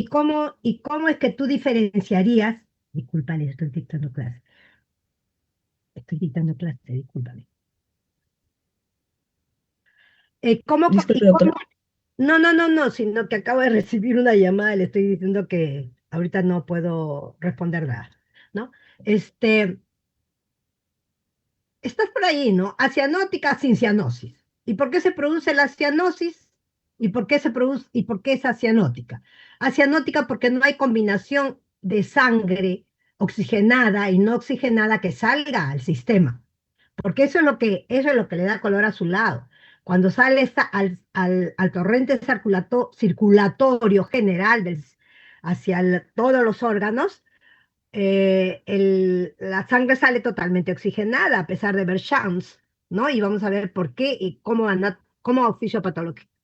cómo es que tú diferenciarías? Discúlpale, estoy dictando clase, discúlpame. Disculpe, doctora. No, no, no, no, sino que acabo de recibir una llamada y le estoy diciendo que ahorita no puedo responder nada, ¿no? Este, estás por ahí, ¿no? Acianótica sin cianosis. ¿Y por qué se produce la cianosis? ¿Y por qué se produce, y por qué es acianótica? Acianótica porque no hay combinación de sangre oxigenada y no oxigenada que salga al sistema. Porque eso es lo que le da color azulado. Cuando sale al torrente circulatorio general hacia todos los órganos, la sangre sale totalmente oxigenada a pesar de ver Shams, ¿no? Y vamos a ver por qué y cómo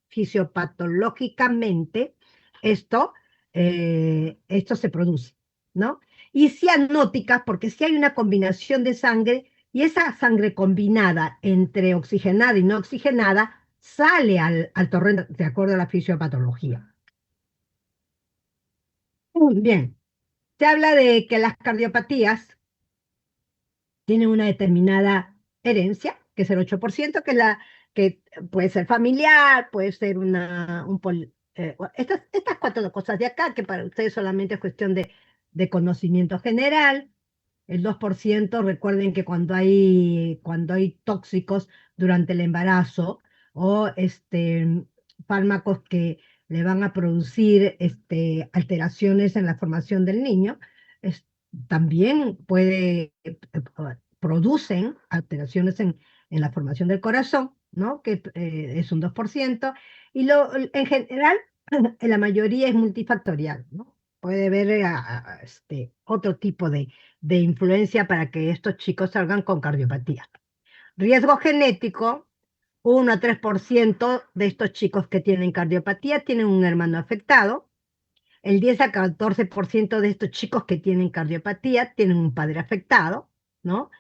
fisiopatológicamente esto, esto se produce, ¿no? Y cianóticas, porque si hay una combinación de sangre y esa sangre combinada entre oxigenada y no oxigenada sale al torrente de acuerdo a la fisiopatología. Bien, se habla de que las cardiopatías tienen una determinada herencia, que es el 8%, que puede ser familiar, puede ser estas cuatro cosas de acá, que para ustedes solamente es cuestión de conocimiento general. El 2%, recuerden que cuando hay tóxicos durante el embarazo o fármacos que le van a producir alteraciones en la formación del niño, es- también producen alteraciones en la formación del corazón, ¿no? Que es un 2%, y en general, en la mayoría es multifactorial, ¿no? Puede haber otro tipo de influencia para que estos chicos salgan con cardiopatía. Riesgo genético, 1 a 3% de estos chicos que tienen cardiopatía tienen un hermano afectado. El 10 a 14% de estos chicos que tienen cardiopatía tienen un padre afectado, ¿no?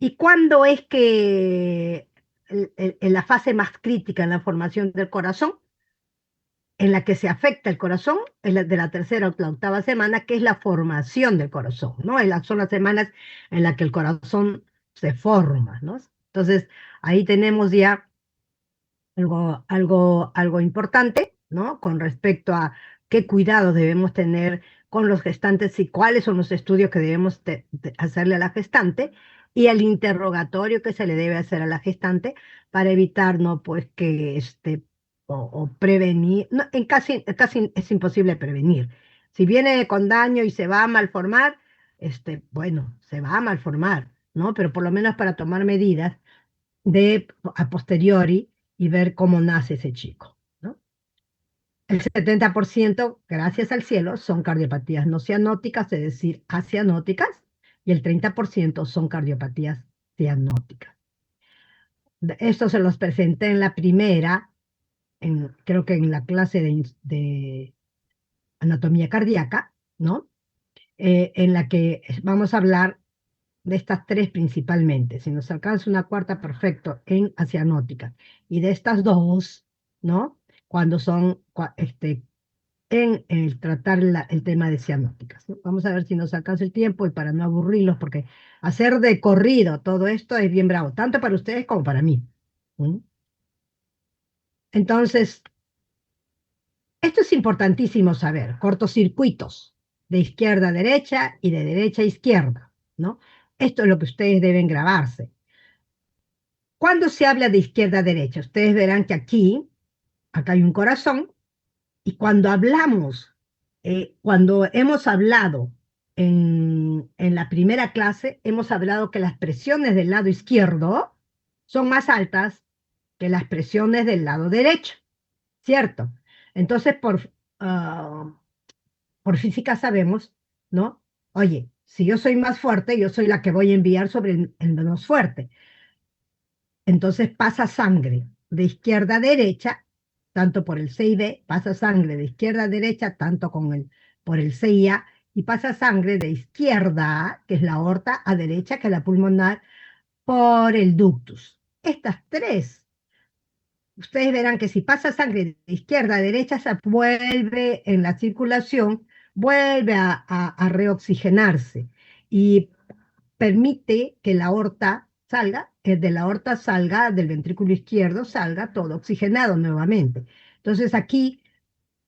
¿Y cuándo es que en la fase más crítica en la formación del corazón, en la que se afecta el corazón, es de la tercera o la octava semana, que es la formación del corazón, ¿no? Son las semanas en las que el corazón se forma, ¿no? Entonces, ahí tenemos ya algo importante, ¿no? Con respecto a qué cuidados debemos tener con los gestantes y cuáles son los estudios que debemos hacerle a la gestante y el interrogatorio que se le debe hacer a la gestante para evitar, ¿no? Pues que o prevenir, no, casi es imposible prevenir. Si viene con daño y se va a malformar, bueno, se va a malformar, ¿no? Pero por lo menos para tomar medidas a posteriori y ver cómo nace ese chico, ¿no? El 70%, gracias al cielo, son cardiopatías no cianóticas, es decir, acianóticas, y el 30% son cardiopatías cianóticas. Esto se los presenté en la primera, creo que en la clase de anatomía cardíaca, ¿no? En la que vamos a hablar de estas tres principalmente. Si nos alcanza una cuarta, perfecto, en acianótica. Y de estas dos, ¿no? Cuando son en el tratar el tema de cianóticas, ¿no? Vamos a ver si nos alcanza el tiempo y para no aburrirlos, porque hacer de corrido todo esto es bien bravo, tanto para ustedes como para mí. ¿Mm? Entonces, esto es importantísimo saber, cortocircuitos de izquierda a derecha y de derecha a izquierda, ¿no? Esto es lo que ustedes deben grabarse. Cuando se habla de izquierda a derecha, ustedes verán que acá hay un corazón, y cuando hemos hablado en la primera clase, hemos hablado que las presiones del lado izquierdo son más altas que las presiones del lado derecho, ¿cierto? Entonces, ah, por física sabemos, ¿no? Oye, si yo soy más fuerte, yo soy la que voy a enviar sobre el menos fuerte. Entonces pasa sangre de izquierda a derecha, tanto por el CID, pasa sangre de izquierda a derecha, tanto por el CIA, y pasa sangre de izquierda, que es la aorta, a derecha, que es la pulmonar, por el ductus. Estas tres ustedes verán que si pasa sangre de izquierda a derecha, se vuelve en la circulación, vuelve a reoxigenarse y permite que la aorta salga, de la aorta salga, del ventrículo izquierdo salga todo oxigenado nuevamente. Entonces aquí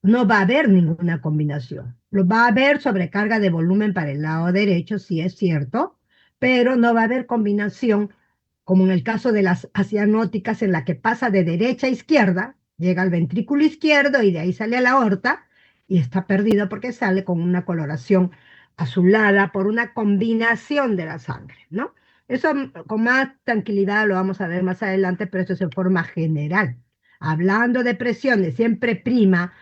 no va a haber ninguna combinación. Lo va a haber sobrecarga de volumen para el lado derecho, sí es cierto, pero no va a haber combinación como en el caso de las asianóticas en la que pasa de derecha a izquierda, llega al ventrículo izquierdo y de ahí sale a la aorta y está perdido porque sale con una coloración azulada por una combinación de la sangre, ¿no? Eso con más tranquilidad lo vamos a ver más adelante, pero esto es en forma general. Hablando de presiones, siempre prima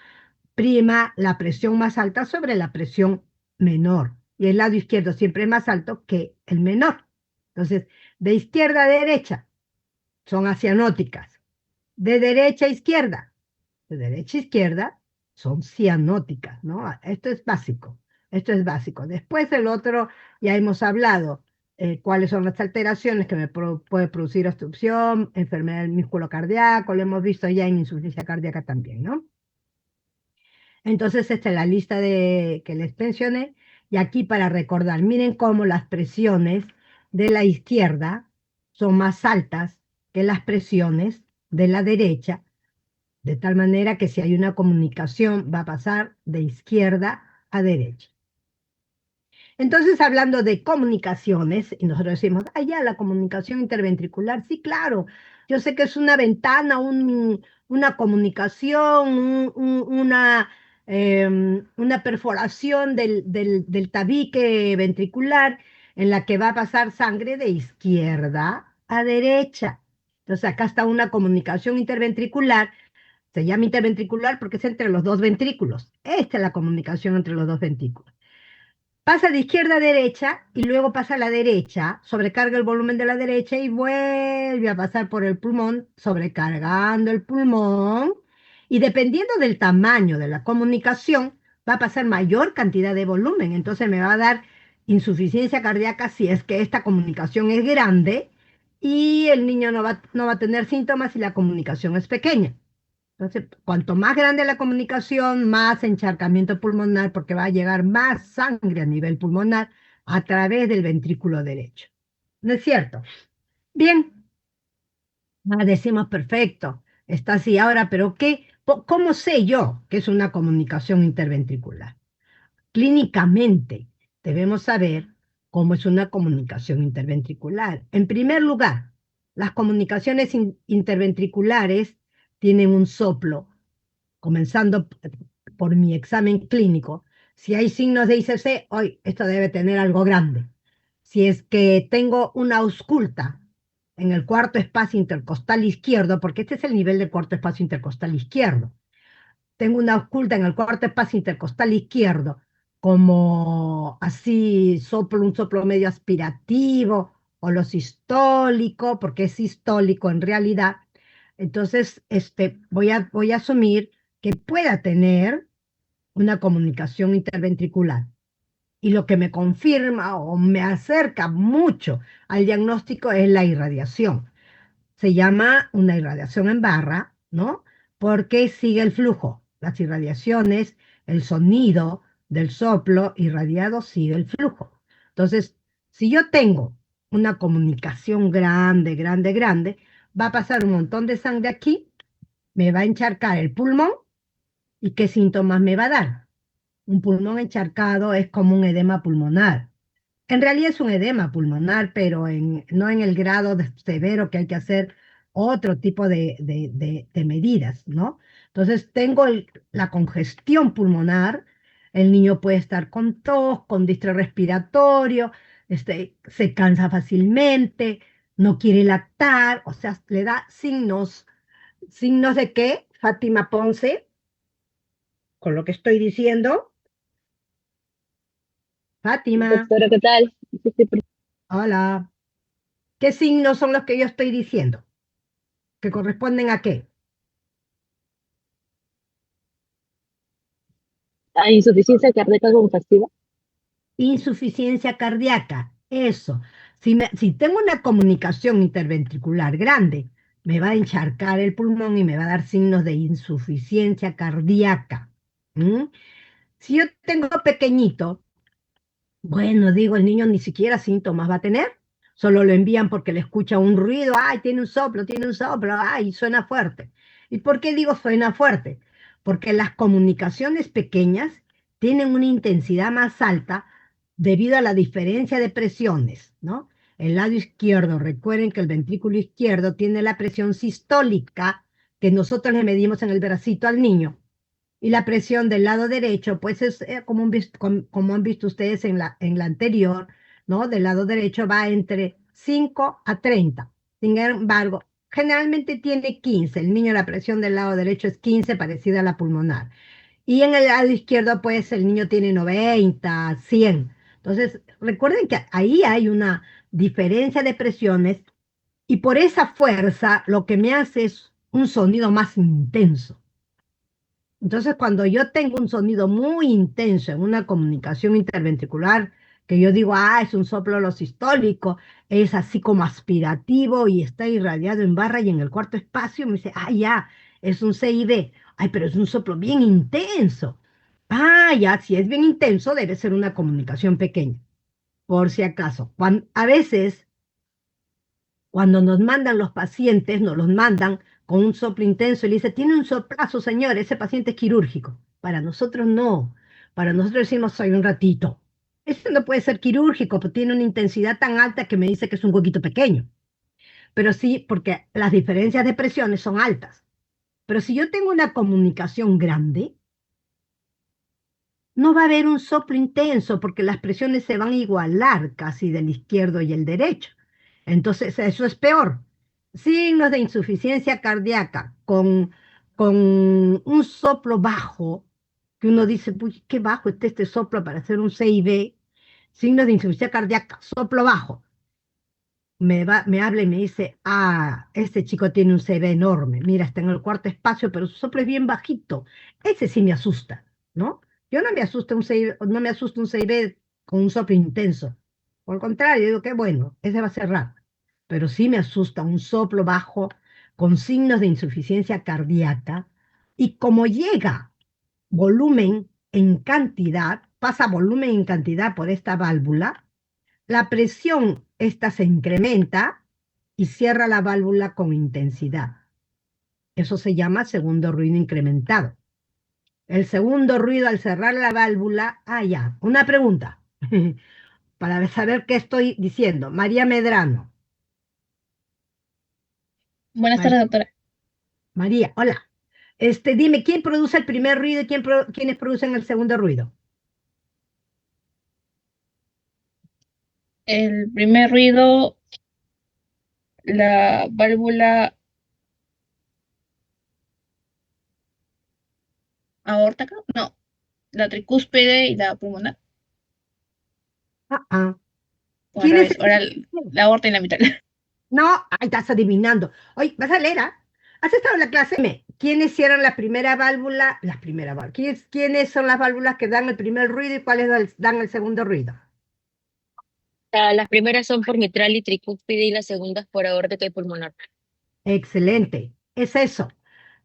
la presión más alta sobre la presión menor. Y el lado izquierdo siempre es más alto que el menor. Entonces, de izquierda a derecha son asianóticas. De derecha a izquierda, de derecha a izquierda son cianóticas, ¿no? Esto es básico. Esto es básico. Después el otro, ya hemos hablado cuáles son las alteraciones que puede producir obstrucción, enfermedad del músculo cardíaco, lo hemos visto ya en insuficiencia cardíaca también, ¿no? Entonces, esta es la lista que les mencioné. Y aquí para recordar, miren cómo las presiones de la izquierda son más altas que las presiones de la derecha, de tal manera que si hay una comunicación va a pasar de izquierda a derecha. Entonces, hablando de comunicaciones, y nosotros decimos, ah, ya, la comunicación interventricular, sí, claro, yo sé que es una ventana, una comunicación, una perforación del tabique ventricular en la que va a pasar sangre de izquierda a derecha. Entonces, acá está una comunicación interventricular, se llama interventricular porque es entre los dos ventrículos. Esta es la comunicación entre los dos ventrículos. Pasa de izquierda a derecha y luego pasa a la derecha, sobrecarga el volumen de la derecha y vuelve a pasar por el pulmón, sobrecargando el pulmón. Y dependiendo del tamaño de la comunicación, va a pasar mayor cantidad de volumen. Entonces me va a dar insuficiencia cardíaca si es que esta comunicación es grande y el niño no va a tener síntomas si la comunicación es pequeña. Entonces, cuanto más grande la comunicación, más encharcamiento pulmonar, porque va a llegar más sangre a nivel pulmonar a través del ventrículo derecho. ¿No es cierto? Bien, decimos perfecto, está así ahora, pero ¿cómo sé yo que es una comunicación interventricular? Clínicamente debemos saber cómo es una comunicación interventricular. En primer lugar, las comunicaciones interventriculares tienen un soplo comenzando por mi examen clínico, si hay signos de ICC, hoy esto debe tener algo grande. Si es que tengo una ausculta en el cuarto espacio intercostal izquierdo, porque este es el nivel del cuarto espacio intercostal izquierdo, tengo una ausculta en el cuarto espacio intercostal izquierdo, como así un soplo medio aspirativo, o lo sistólico, porque es sistólico en realidad. Entonces, voy a asumir que pueda tener una comunicación interventricular. Y lo que me confirma o me acerca mucho al diagnóstico es la irradiación. Se llama una irradiación en barra, ¿no? Porque sigue el flujo. Las irradiaciones, el sonido del soplo irradiado sigue el flujo. Entonces, si yo tengo una comunicación grande, grande, grande, va a pasar un montón de sangre aquí, me va a encharcar el pulmón y ¿qué síntomas me va a dar? Un pulmón encharcado es como un edema pulmonar. En realidad es un edema pulmonar, pero no en el grado severo que hay que hacer otro tipo de medidas, ¿no? Entonces tengo la congestión pulmonar, el niño puede estar con tos, con distrés respiratorio, se cansa fácilmente, no quiere lactar, o sea, le da signos. ¿Signos de qué, Fátima Ponce? Con lo que estoy diciendo. Fátima, Doctora, ¿qué tal? Sí, sí, hola. ¿Qué signos son los que yo estoy diciendo? ¿Que corresponden a qué? ¿hay insuficiencia cardíaca congestiva? Insuficiencia cardíaca, eso. Si tengo una comunicación interventricular grande, me va a encharcar el pulmón y me va a dar signos de insuficiencia cardíaca. ¿M? Si yo tengo pequeñito, bueno, digo, el niño ni siquiera síntomas va a tener, solo lo envían porque le escucha un ruido, ay, tiene un soplo, ay, suena fuerte. ¿Y por qué digo suena fuerte? Porque las comunicaciones pequeñas tienen una intensidad más alta debido a la diferencia de presiones, ¿no? El lado izquierdo, recuerden que el ventrículo izquierdo tiene la presión sistólica que nosotros le medimos en el bracito al niño. Y la presión del lado derecho, pues es como, como han visto ustedes en la anterior, ¿no? Del lado derecho va entre 5 a 30. Sin embargo, generalmente tiene 15. El niño la presión del lado derecho es 15, parecida a la pulmonar. Y en el lado izquierdo, pues el niño tiene 90, 100. Entonces, recuerden que ahí hay una diferencia de presiones y por esa fuerza lo que me hace es un sonido más intenso. Entonces, cuando yo tengo un sonido muy intenso en una comunicación interventricular, que yo digo, ah, es un soplo sistólico, es así como aspirativo y está irradiado en barra y en el cuarto espacio, me dice, ah, ya, es un CID. Ay, pero es un soplo bien intenso. Ah, ya, si es bien intenso, debe ser una comunicación pequeña, por si acaso. A veces cuando nos mandan los pacientes, nos los mandan con un soplo intenso y le dice, tiene un soplazo, señor, ese paciente es quirúrgico. Para nosotros no. Para nosotros decimos, soy un ratito. Eso no puede ser quirúrgico, porque tiene una intensidad tan alta que me dice que es un huequito pequeño. Pero sí, porque las diferencias de presiones son altas. Pero si yo tengo una comunicación grande, no va a haber un soplo intenso porque las presiones se van a igualar casi del izquierdo y el derecho. Entonces, eso es peor. Signos de insuficiencia cardíaca con un soplo bajo, que uno dice, uy, qué bajo está este soplo para hacer un CIB. Signos de insuficiencia cardíaca, soplo bajo. Me habla y me dice, ah, este chico tiene un CB enorme, mira, está en el cuarto espacio, pero su soplo es bien bajito. Ese sí me asusta, ¿no? Yo no me asusta un CB, no me asusta un CB con un soplo intenso. Por el contrario, digo, qué bueno, ese va a ser raro. Pero sí me asusta un soplo bajo con signos de insuficiencia cardíaca y como llega volumen en cantidad, pasa volumen en cantidad por esta válvula, la presión, esta se incrementa y cierra la válvula con intensidad. Eso se llama segundo ruido incrementado. El segundo ruido al cerrar la válvula, ah, ya, una pregunta para saber qué estoy diciendo. María Medrano. Buenas María, tardes, doctora. María, hola. Dime, ¿quién produce el primer ruido y quiénes producen el segundo ruido? El primer ruido, la válvula aórtica, no, la tricúspide y la pulmonar, Ah, ah. o al ¿Quién es revés, el... ahora la aorta y la mitad. No, ahí estás adivinando. Oye, vas a leer, ¿ah? ¿Has estado en la clase? Dime, ¿quiénes hicieron la primera válvula? La primera válvula. ¿Quiénes son las válvulas que dan el primer ruido y cuáles dan el segundo ruido? Las primeras son por mitral y tricúspide y las segundas por aórtica y pulmonar. Excelente. Es eso.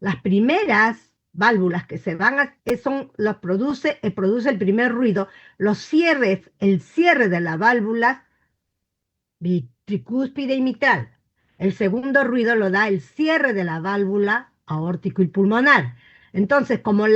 Las primeras válvulas que se van a, son, los produce el primer ruido. Los cierres, el cierre de la válvula tricúspide y mitral. El segundo ruido lo da el cierre de la válvula aórtico y pulmonar. Entonces, como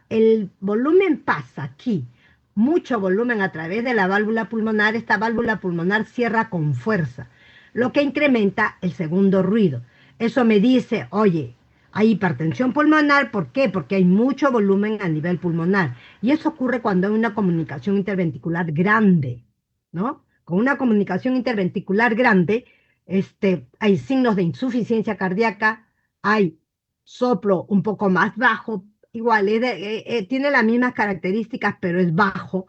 el volumen pasa aquí, mucho volumen a través de la válvula pulmonar, esta válvula pulmonar cierra con fuerza, lo que incrementa el segundo ruido. Eso me dice, oye, hay hipertensión pulmonar, ¿por qué? Porque hay mucho volumen a nivel pulmonar. Y eso ocurre cuando hay una comunicación interventricular grande, ¿no? Con una comunicación interventricular grande, hay signos de insuficiencia cardíaca, hay soplo un poco más bajo, igual, tiene las mismas características, pero es bajo,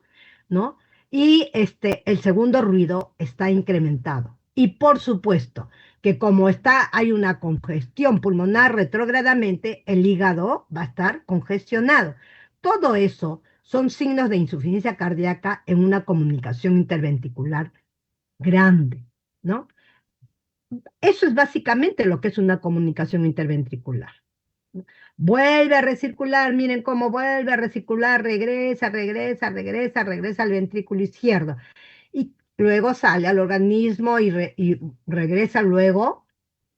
¿no? Y el segundo ruido está incrementado. Y por supuesto que como hay una congestión pulmonar retrógradamente, el hígado va a estar congestionado. Todo eso son signos de insuficiencia cardíaca en una comunicación interventricular grande, ¿no? Eso es básicamente lo que es una comunicación interventricular. Vuelve a recircular, miren cómo vuelve a recircular, regresa, regresa, regresa, regresa al ventrículo izquierdo. Y luego sale al organismo y regresa luego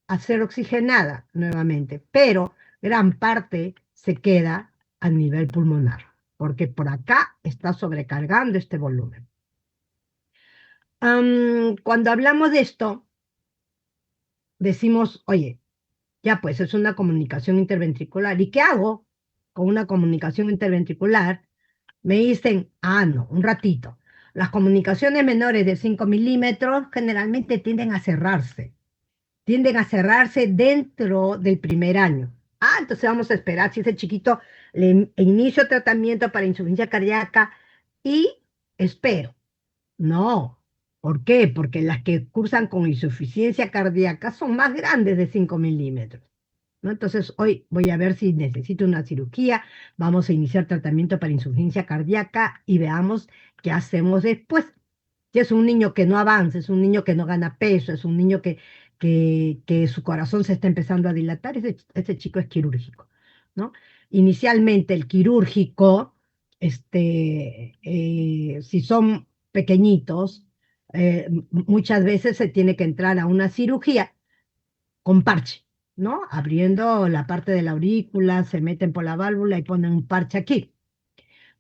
a ser oxigenada nuevamente. Pero gran parte se queda a nivel pulmonar, porque por acá está sobrecargando este volumen. Cuando hablamos de esto, decimos, oye, ya pues es una comunicación interventricular. ¿Y qué hago con una comunicación interventricular? Me dicen, ah, no, un ratito. Las comunicaciones menores de 5 milímetros generalmente tienden a cerrarse dentro del primer año. Ah, entonces vamos a esperar si ese chiquito le inicio tratamiento para insuficiencia cardíaca y espero. No. ¿Por qué? Porque las que cursan con insuficiencia cardíaca son más grandes de 5 milímetros. ¿No? Entonces, hoy voy a ver si necesito una cirugía, vamos a iniciar tratamiento para insuficiencia cardíaca y veamos qué hacemos después. Si es un niño que no avanza, es un niño que no gana peso, es un niño que su corazón se está empezando a dilatar, ese chico es quirúrgico, ¿no? Inicialmente el quirúrgico, si son pequeñitos, muchas veces se tiene que entrar a una cirugía con parche, ¿no? Abriendo la parte de la aurícula, se meten por la válvula y ponen un parche aquí.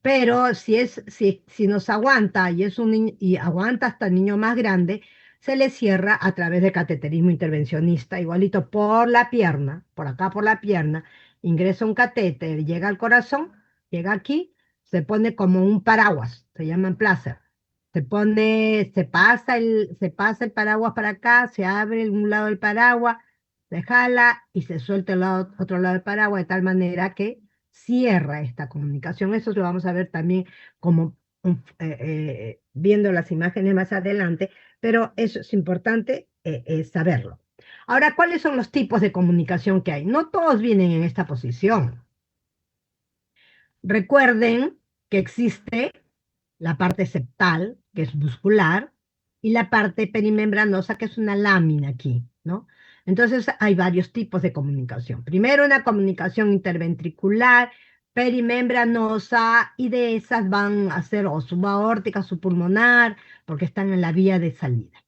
Pero si nos aguanta y es un y aguanta hasta el niño más grande, se le cierra a través de cateterismo intervencionista, igualito por la pierna, por acá por la pierna, ingresa un catéter, llega al corazón, llega aquí, se pone como un paraguas, se llaman placer. Se pasa el paraguas para acá, se abre un lado del paraguas, se jala y se suelta otro lado del paraguas de tal manera que cierra esta comunicación. Eso lo vamos a ver también como viendo las imágenes más adelante, pero eso es importante saberlo. Ahora, ¿cuáles son los tipos de comunicación que hay? No todos vienen en esta posición. Recuerden que existe la parte septal, que es muscular, y la parte perimembranosa, que es una lámina aquí, ¿no? Entonces hay varios tipos de comunicación. Primero una comunicación interventricular, perimembranosa, y de esas van a ser o subaórtica, subpulmonar, porque están en la vía de salida.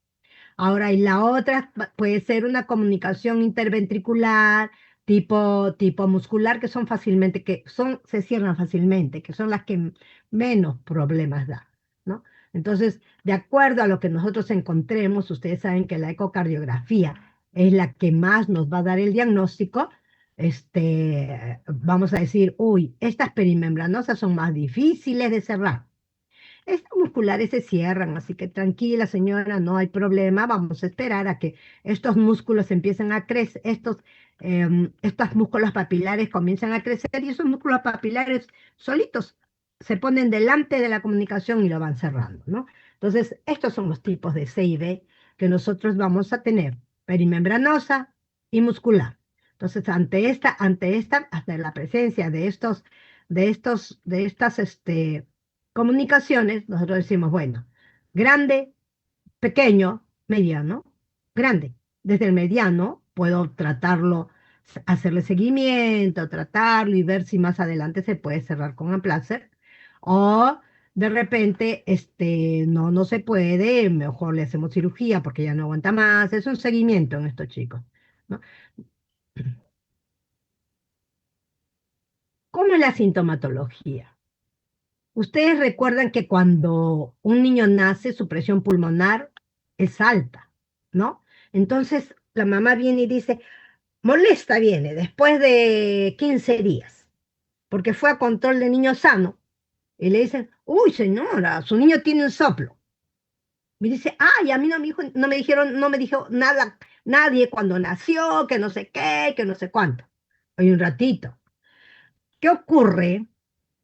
Ahora, y la otra puede ser una comunicación interventricular, tipo muscular, que son fácilmente, se cierran fácilmente, que son las que menos problemas da, ¿no? Entonces, de acuerdo a lo que nosotros encontremos, ustedes saben que la ecocardiografía es la que más nos va a dar el diagnóstico. Vamos a decir, uy, estas perimembranosas son más difíciles de cerrar. Estas musculares se cierran, así que tranquila señora, no hay problema, vamos a esperar a que estos músculos empiecen a crecer, estos músculos papilares comienzan a crecer y esos músculos papilares solitos se ponen delante de la comunicación y lo van cerrando, ¿no? Entonces, estos son los tipos de C y D que nosotros vamos a tener, perimembranosa y muscular. Entonces, hasta la presencia de estas comunicaciones, nosotros decimos, bueno, grande, pequeño, mediano, grande. Desde el mediano puedo tratarlo, hacerle seguimiento, tratarlo y ver si más adelante se puede cerrar con Amplacer. O de repente, no se puede, mejor le hacemos cirugía porque ya no aguanta más. Es un seguimiento en estos chicos, ¿no? ¿Cómo es la sintomatología? Ustedes recuerdan que cuando un niño nace, su presión pulmonar es alta, ¿no? Entonces la mamá viene y dice, molesta viene después de 15 días, porque fue a control de niño sano, y le dicen, uy señora, su niño tiene un soplo. Me dice, ay, a mí no me dijo nada, nadie cuando nació, que no sé qué, que no sé cuánto. Oye, un ratito. ¿Qué ocurre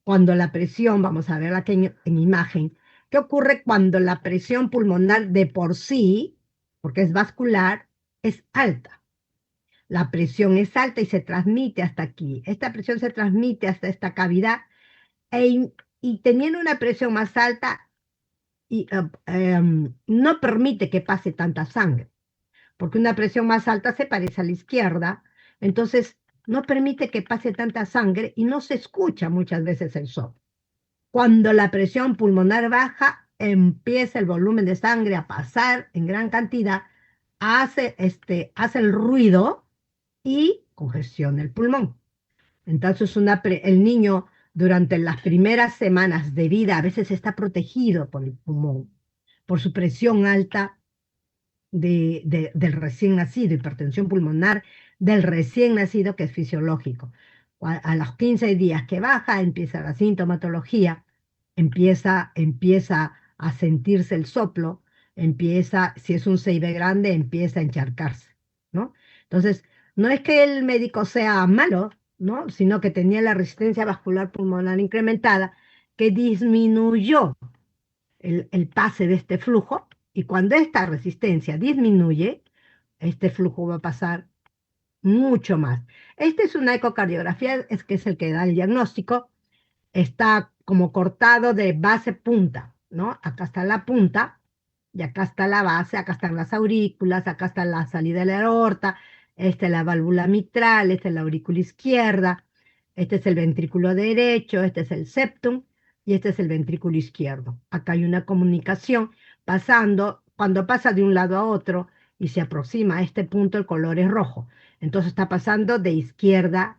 cuando la presión, vamos a verla aquí en imagen, qué ocurre cuando la presión pulmonar de por sí, porque es vascular, es alta? La presión es alta y se transmite hasta aquí. Esta presión se transmite hasta esta cavidad y teniendo una presión más alta no permite que pase tanta sangre. porque una presión más alta se parece a la izquierda, entonces no permite que pase tanta sangre y no se escucha muchas veces el soplo. Cuando la presión pulmonar baja, empieza el volumen de sangre a pasar en gran cantidad, hace el ruido y congestiona el pulmón. Entonces el niño durante las primeras semanas de vida a veces está protegido por el pulmón, por su presión alta del recién nacido, hipertensión pulmonar del recién nacido que es fisiológico. A los 15 días que baja empieza la sintomatología, empieza a sentirse el soplo, si es un CIB grande, empieza a encharcarse, ¿no? Entonces, no es que el médico sea malo, ¿no? Sino que tenía la resistencia vascular pulmonar incrementada, que disminuyó el pase de este flujo, y cuando esta resistencia disminuye, este flujo va a pasar mucho más. Esta es una ecocardiografía, es que es el que da el diagnóstico, está como cortado de base punta, ¿no? Acá está la punta, y acá está la base, acá están las aurículas, acá está la salida de la aorta, esta es la válvula mitral, esta es la aurícula izquierda, este es el ventrículo derecho, este es el septum, y este es el ventrículo izquierdo. Acá hay una comunicación cuando pasa de un lado a otro y se aproxima a este punto, el color es rojo. Entonces está pasando de izquierda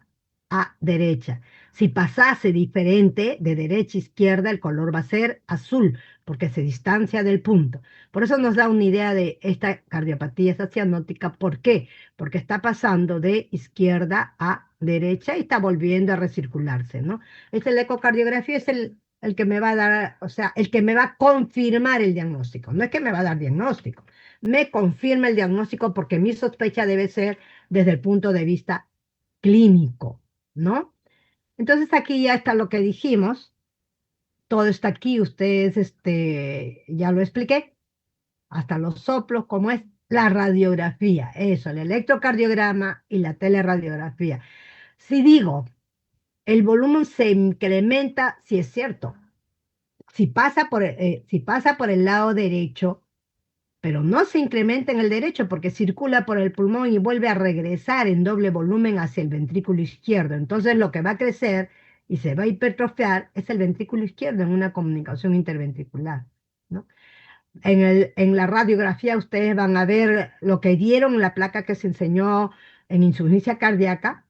a derecha. Si pasase diferente, de derecha a izquierda, el color va a ser azul, porque se distancia del punto. Por eso nos da una idea de esta cardiopatía esta cianótica. ¿Por qué? Porque está pasando de izquierda a derecha y está volviendo a recircularse, ¿no? La ecocardiografía es el que me va a dar, o sea, el que me va a confirmar el diagnóstico. No es que me va a dar diagnóstico, me confirma el diagnóstico porque mi sospecha debe ser desde el punto de vista clínico, ¿no? Entonces aquí ya está lo que dijimos, todo está aquí, ustedes ya lo expliqué, hasta los soplos, como es la radiografía, eso, el electrocardiograma y la teleradiografía. Si digo, el volumen se incrementa, si es cierto, si pasa por el lado derecho, pero no se incrementa en el derecho porque circula por el pulmón y vuelve a regresar en doble volumen hacia el ventrículo izquierdo. Entonces lo que va a crecer y se va a hipertrofiar es el ventrículo izquierdo en una comunicación interventricular, ¿no? En la radiografía ustedes van a ver lo que dieron en la placa que se enseñó en insuficiencia cardíaca,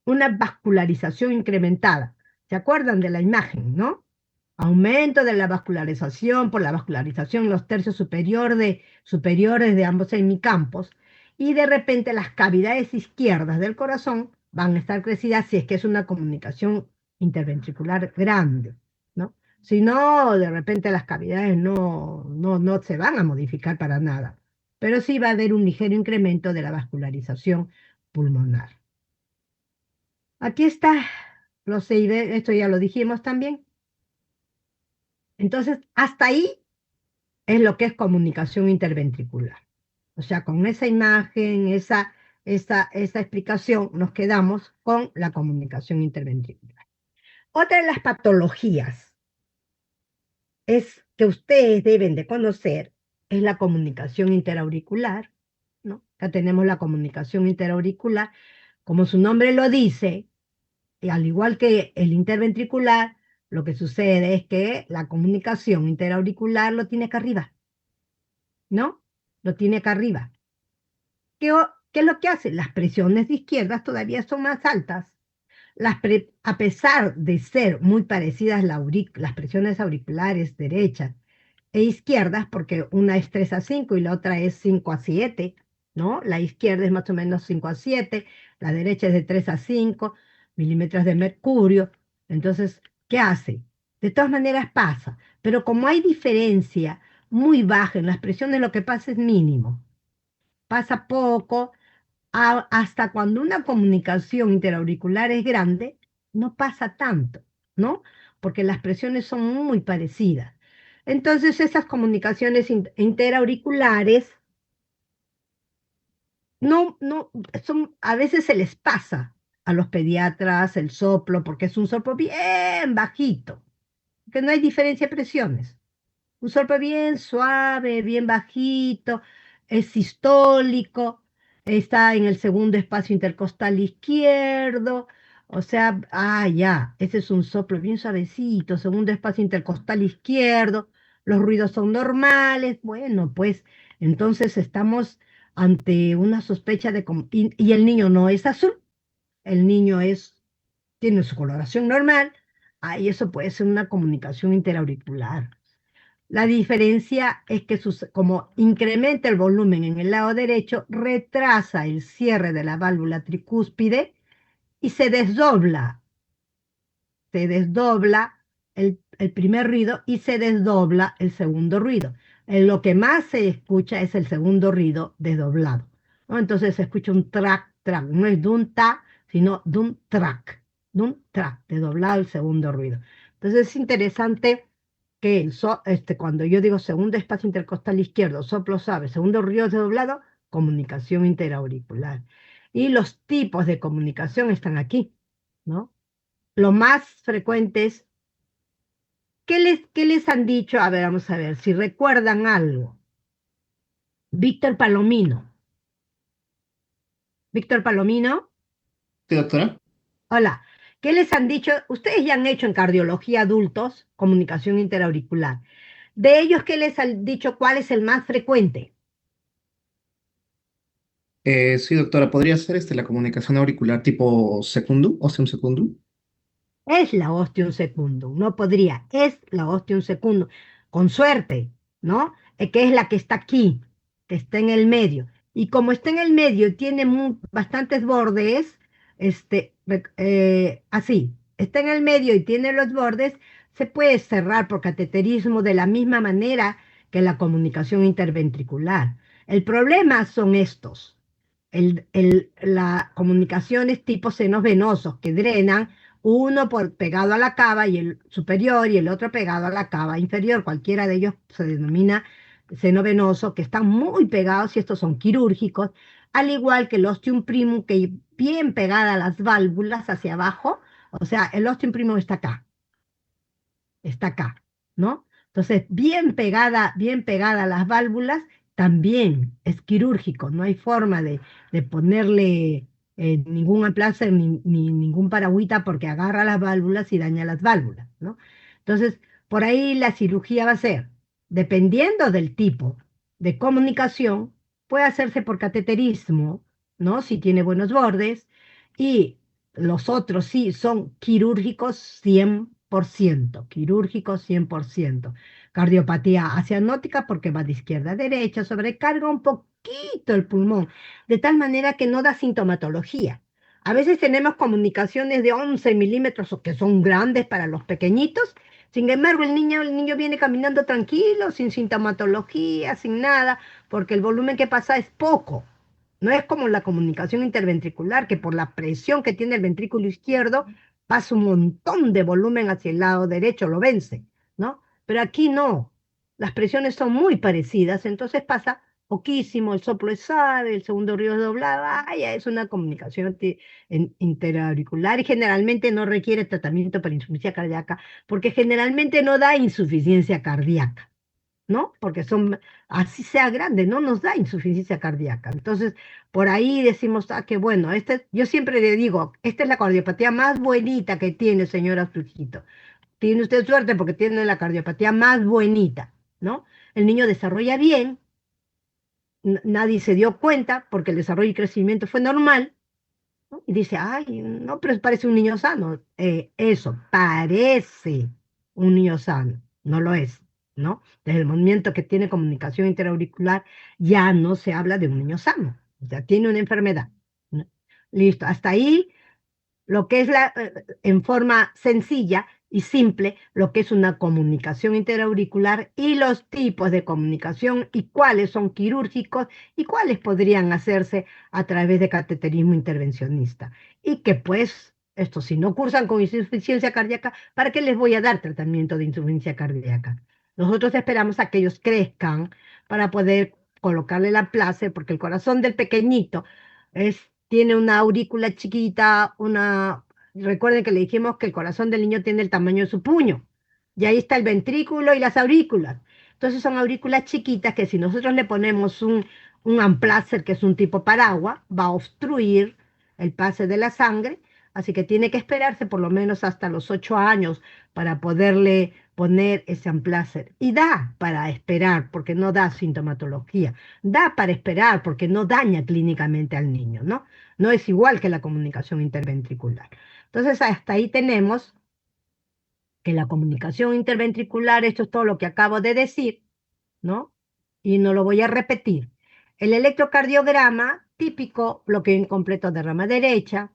una vascularización incrementada. ¿Se acuerdan de la imagen, no? Aumento de la vascularización por la vascularización en los tercios superiores de ambos hemicampos, y de repente las cavidades izquierdas del corazón van a estar crecidas si es que es una comunicación interventricular grande, ¿no? Si no, de repente las cavidades no se van a modificar para nada, pero sí va a haber un ligero incremento de la vascularización pulmonar. Aquí está los CID, esto ya lo dijimos también. Entonces, hasta ahí es lo que es comunicación interventricular. O sea, con esa imagen, esa explicación, nos quedamos con la comunicación interventricular. Otra de las patologías es que ustedes deben de conocer es la comunicación interauricular, ¿no? Ya tenemos la comunicación interauricular, como su nombre lo dice, y al igual que el interventricular, lo que sucede es que la comunicación interauricular lo tiene acá arriba, ¿no? Lo tiene acá arriba. ¿Qué es lo que hace? Las presiones de izquierdas todavía son más altas. A pesar de ser muy parecidas las presiones auriculares derechas e izquierdas, porque una es 3 a 5 y la otra es 5 a 7, ¿no? La izquierda es más o menos 5 a 7, la derecha es de 3 a 5 milímetros de mercurio. Entonces, ¿qué hace? De todas maneras pasa, pero como hay diferencia muy baja en las presiones, lo que pasa es mínimo. Pasa poco, hasta cuando una comunicación interauricular es grande, no pasa tanto, ¿no? Porque las presiones son muy parecidas. Entonces, esas comunicaciones interauriculares a veces se les pasa a los pediatras el soplo, porque es un soplo bien bajito, que no hay diferencia de presiones. Un soplo bien suave, bien bajito, es sistólico, está en el segundo espacio intercostal izquierdo, o sea, ya, ese es un soplo bien suavecito, segundo espacio intercostal izquierdo, los ruidos son normales, bueno, pues entonces estamos ante una sospecha de... y el niño no es azul, el niño tiene su coloración normal, ahí eso puede ser una comunicación interauricular. La diferencia es que como incrementa el volumen en el lado derecho, retrasa el cierre de la válvula tricúspide y se desdobla el primer ruido y se desdobla el segundo ruido. Lo que más se escucha es el segundo ruido desdoblado, ¿no? Entonces se escucha un track, track, no es dun ta, sino dun track, desdoblado el segundo ruido. Entonces es interesante que cuando yo digo segundo espacio intercostal izquierdo, soplo suave, segundo ruido desdoblado, comunicación interauricular. Y los tipos de comunicación están aquí, ¿no? Lo más frecuente es, ¿qué les han dicho? A ver, vamos a ver, si recuerdan algo. Víctor Palomino. Víctor Palomino, Sí, doctora. hola. ¿Qué les han dicho? Ustedes ya han hecho en cardiología adultos comunicación interauricular. De ellos, ¿qué les han dicho? ¿Cuál es el más frecuente? Sí, doctora, ¿podría ser la comunicación auricular tipo secundum, ostium secundum? Es la ostium secundum, no podría, es la ostium secundum, con suerte, ¿no? Que es la que está aquí, que está en el medio. Y como está en el medio y tiene bastantes bordes, así, está en el medio y tiene los bordes, se puede cerrar por cateterismo de la misma manera que la comunicación interventricular. El problema son estos. La comunicación es tipo senos venosos que drenan uno pegado a la cava y el superior y el otro pegado a la cava inferior. Cualquiera de ellos se denomina seno venoso, que están muy pegados y estos son quirúrgicos, al igual que el ostium primum, que bien pegada a las válvulas hacia abajo, o sea, el ostium primum está acá, ¿no? Entonces, bien pegada a las válvulas, también es quirúrgico, no hay forma de ponerle ningún aplaster ni ningún paragüita porque agarra las válvulas y daña las válvulas, ¿no? Entonces, por ahí la cirugía va a ser, dependiendo del tipo de comunicación, puede hacerse por cateterismo, ¿no? Si tiene buenos bordes, y los otros sí son quirúrgicos 100%, quirúrgicos 100%. Cardiopatía acianótica porque va de izquierda a derecha, sobrecarga un poquito el pulmón, de tal manera que no da sintomatología. A veces tenemos comunicaciones de 11 milímetros que son grandes para los pequeñitos. Sin embargo, el niño viene caminando tranquilo, sin sintomatología, sin nada, porque el volumen que pasa es poco. No es como la comunicación interventricular, que por la presión que tiene el ventrículo izquierdo pasa un montón de volumen hacia el lado derecho, lo vence, ¿no? Pero aquí no. Las presiones son muy parecidas, entonces pasa poquísimo, el soplo es suave, el segundo río es doblado, ya es una comunicación interauricular y generalmente no requiere tratamiento para insuficiencia cardíaca, porque generalmente no da insuficiencia cardíaca, ¿no? Porque así sea grande, no nos da insuficiencia cardíaca. Entonces, por ahí decimos, qué bueno, yo siempre le digo, esta es la cardiopatía más bonita que tiene, señora Trujillo. Tiene usted suerte porque tiene la cardiopatía más bonita, ¿no? El niño desarrolla bien, nadie se dio cuenta porque el desarrollo y crecimiento fue normal, ¿no? Y dice, ay, no, pero parece un niño sano. Eso, parece un niño sano, no lo es, ¿no? Desde el momento que tiene comunicación interauricular, ya no se habla de un niño sano, ya tiene una enfermedad, ¿no? Listo, hasta ahí lo que es en forma sencilla y simple, lo que es una comunicación interauricular y los tipos de comunicación y cuáles son quirúrgicos y cuáles podrían hacerse a través de cateterismo intervencionista. Y que pues, esto si no cursan con insuficiencia cardíaca, ¿para qué les voy a dar tratamiento de insuficiencia cardíaca? Nosotros esperamos a que ellos crezcan para poder colocarle la place, porque el corazón del pequeñito tiene una aurícula chiquita, recuerden que le dijimos que el corazón del niño tiene el tamaño de su puño, y ahí está el ventrículo y las aurículas. Entonces son aurículas chiquitas que si nosotros le ponemos un Amplacer, que es un tipo paraguas, va a obstruir el pase de la sangre, así que tiene que esperarse por lo menos hasta los 8 años para poderle poner ese Amplacer. Y da para esperar, porque no da sintomatología, da para esperar, porque no daña clínicamente al niño, ¿no? No es igual que la comunicación interventricular. Entonces, hasta ahí tenemos que la comunicación interventricular, esto es todo lo que acabo de decir, ¿no? Y no lo voy a repetir. El electrocardiograma típico, bloqueo incompleto de rama derecha,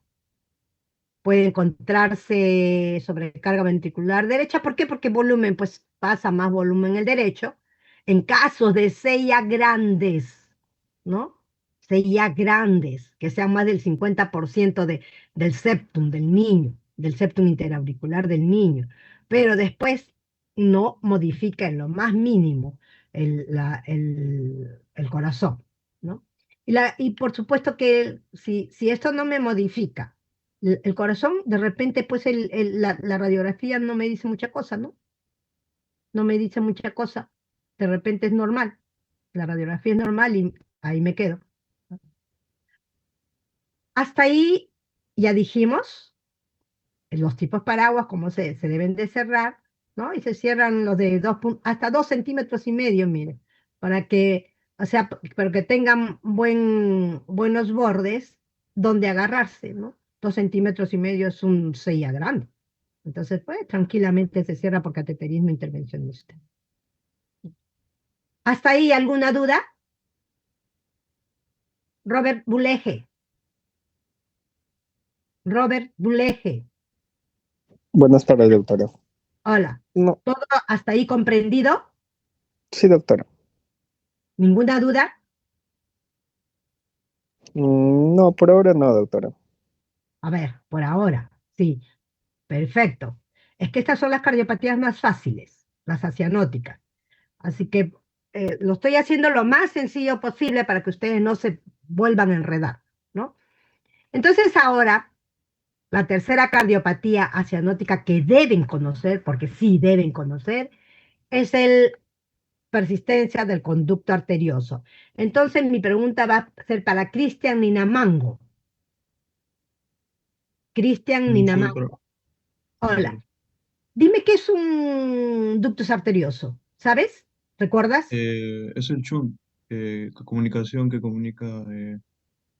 puede encontrarse sobrecarga ventricular derecha. ¿Por qué? Porque volumen, pues pasa más volumen el derecho. En casos de CIA grandes, ¿no? CIA grandes, que sean más del 50% del septum del niño, del septum interauricular del niño. Pero después no modifica en lo más mínimo el corazón, ¿no? Y por supuesto que si esto no me modifica el corazón, de repente, pues la radiografía no me dice mucha cosa, ¿no? No me dice mucha cosa. De repente es normal. La radiografía es normal y ahí me quedo. Hasta ahí ya dijimos los tipos paraguas, cómo se deben de cerrar, ¿no? Y se cierran los de hasta 2,5 centímetros, mire, para que, o sea, pero que tengan buenos bordes donde agarrarse, ¿no? 2,5 centímetros es un sella grande. Entonces, pues, tranquilamente se cierra por cateterismo intervencionista. ¿Hasta ahí alguna duda? Robert Buleje. Robert Buleje. Buenas tardes, doctora. Hola. No, ¿Todo hasta ahí comprendido? sí, doctora. ¿Ninguna duda? No, por ahora no, doctora. A ver, por ahora, sí, perfecto. Es que estas son las cardiopatías más fáciles, las acianóticas. Así que lo estoy haciendo lo más sencillo posible para que ustedes no se vuelvan a enredar, ¿no? Entonces ahora, la tercera cardiopatía acianótica que deben conocer, porque sí deben conocer, es el persistencia del conducto arterioso. Entonces mi pregunta va a ser para Cristian Ninamango. Cristian Sí, Ninamango, doctora. hola. Sí. Dime qué es un ductus arterioso, ¿sabes? ¿Recuerdas? Es el shunt, comunicación que comunica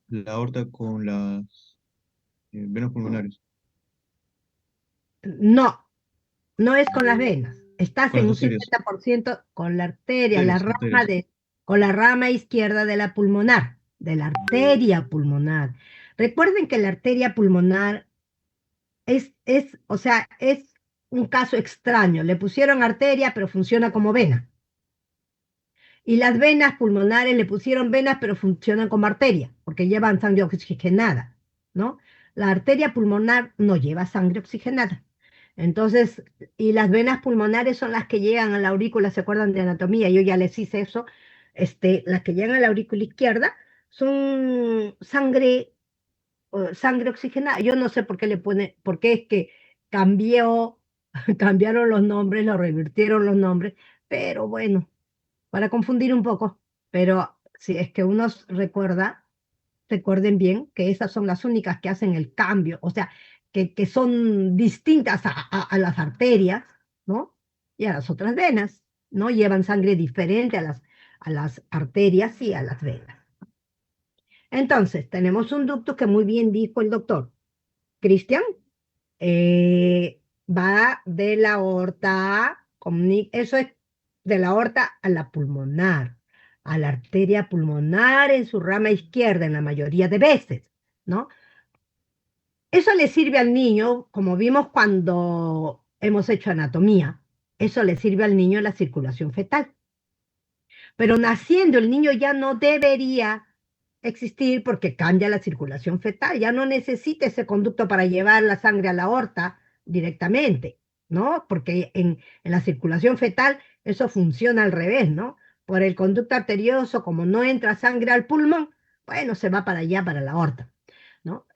la aorta con las venas pulmonares, No, no es con las venas. Estás con en las un arterias, 50% con la arteria, arterias, arterias. con la rama izquierda de la pulmonar, de la arteria pulmonar. Recuerden que la arteria pulmonar o sea, es un caso extraño. Le pusieron arteria, pero funciona como vena. Y las venas pulmonares le pusieron venas, pero funcionan como arteria, porque llevan sangre oxigenada, ¿no? La arteria pulmonar no lleva sangre oxigenada. Entonces, y las venas pulmonares son las que llegan a la aurícula, ¿se acuerdan de anatomía? Yo ya les hice eso. Las que llegan a la aurícula izquierda son sangre oxigenada. Yo no sé por qué por qué es que cambió, cambiaron los nombres, lo revirtieron los nombres, pero bueno, para confundir un poco, pero si es que uno recuerden bien que esas son las únicas que hacen el cambio, o sea, que son distintas a las arterias, ¿no? Y a las otras venas, ¿no? Llevan sangre diferente a las arterias y a las venas. Entonces, tenemos un ducto que muy bien dijo el doctor Cristian, va de la aorta, eso es de la aorta a la pulmonar, a la arteria pulmonar en su rama izquierda en la mayoría de veces, ¿no? Eso le sirve al niño, como vimos cuando hemos hecho anatomía, eso le sirve al niño en la circulación fetal. Pero naciendo el niño ya no debería existir porque cambia la circulación fetal, ya no necesita ese conducto para llevar la sangre a la aorta directamente, ¿no? Porque en la circulación fetal eso funciona al revés, ¿no? Por el conducto arterioso, como no entra sangre al pulmón, bueno, se va para allá, para la aorta, ¿no?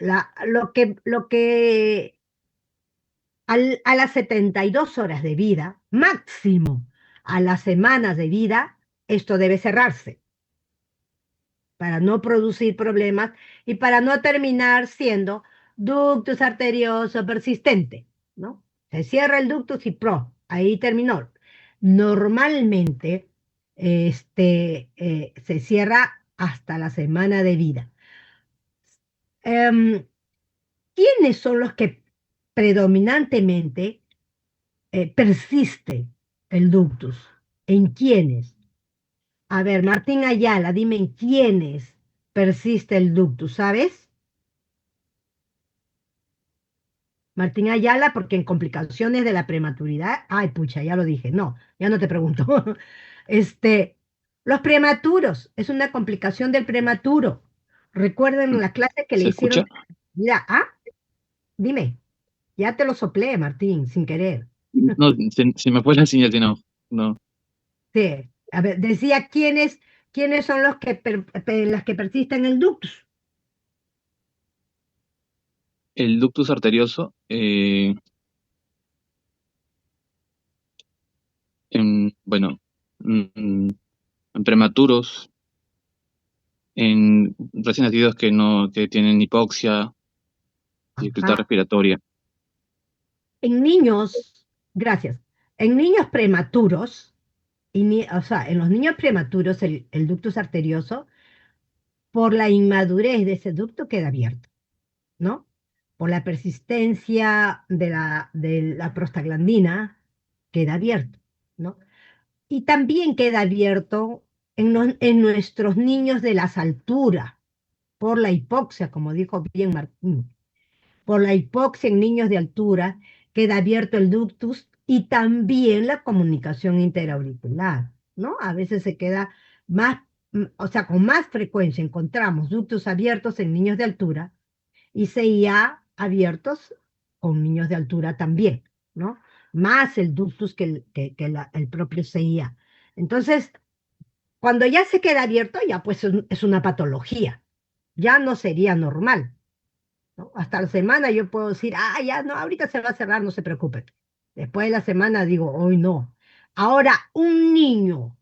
A las 72 horas de vida, máximo a las semanas de vida, esto debe cerrarse. para no producir problemas y para no terminar siendo ductus arterioso persistente, ¿no? Se cierra el ductus y ahí terminó. Normalmente se cierra hasta la semana de vida. ¿Quiénes son los que predominantemente persiste el ductus? ¿En quiénes? A ver, Martín Ayala, dime en quiénes persiste el ductus, ¿sabes? Martín Ayala, porque en complicaciones de la prematuridad, ay, pucha, ya lo dije, no, ya no te pregunto. Los prematuros, es una complicación del prematuro. Recuerden la clase que le ¿Se hicieron. escucha? Mira, dime, ya te lo soplé, Martín, sin querer. No, se me fue la señal, no. No. Sí, a ver, decía quiénes son los que las que persisten el ductus. El ductus arterioso, bueno, en prematuros, en recién nacidos que tienen hipoxia, dificultad Ajá. respiratoria. En niños, gracias, en niños prematuros, o sea, en los niños prematuros el ductus arterioso, por la inmadurez de ese ducto queda abierto, ¿no? Por la persistencia de la prostaglandina queda abierto, ¿no? Y también queda abierto en nuestros niños de las alturas, por la hipoxia, como dijo bien Martín. Por la hipoxia en niños de altura queda abierto el ductus y también la comunicación interauricular, ¿no? A veces se queda más, o sea, con más frecuencia encontramos ductus abiertos en niños de altura y CIA abiertos con niños de altura también, ¿no? Más el ductus que el propio CIA. Entonces, cuando ya se queda abierto, ya pues es una patología, ya no sería normal, ¿no? Hasta la semana yo puedo decir, ya no, ahorita se va a cerrar, no se preocupen. Después de la semana digo, hoy no. Ahora, un niño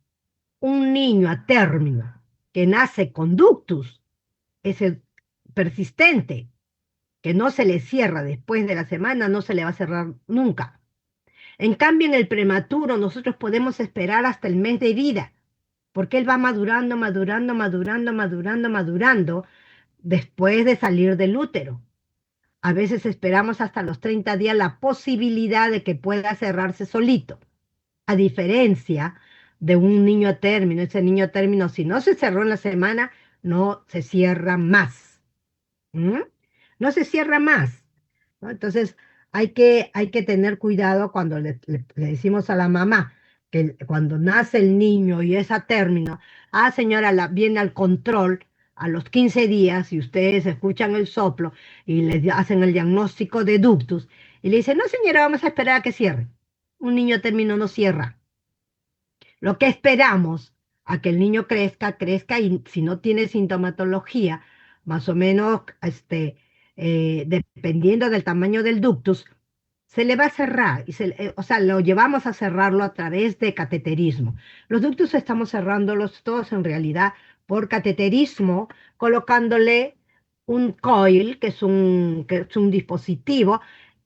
a término que nace con ductus, ese persistente, que no se le cierra después de la semana, no se le va a cerrar nunca. En cambio, en el prematuro, nosotros podemos esperar hasta el mes de vida, porque él va madurando, madurando, madurando, madurando, madurando, después de salir del útero. A veces esperamos hasta los 30 días la posibilidad de que pueda cerrarse solito, a diferencia de un niño a término. Ese niño a término, si no se cerró en la semana, no se cierra más. ¿Mm? No se cierra más, ¿no? Entonces, hay que tener cuidado cuando le decimos a la mamá que cuando nace el niño y es a término, señora, viene al control a los 15 días y ustedes escuchan el soplo y le hacen el diagnóstico de ductus y le dicen, no señora, vamos a esperar a que cierre. Un niño a término no cierra. Lo que esperamos a que el niño crezca y si no tiene sintomatología, más o menos, dependiendo del tamaño del ductus, se le va a cerrar, o sea, lo llevamos a cerrarlo a través de cateterismo. Los ductus estamos cerrándolos todos en realidad por cateterismo, colocándole un coil, que es un dispositivo,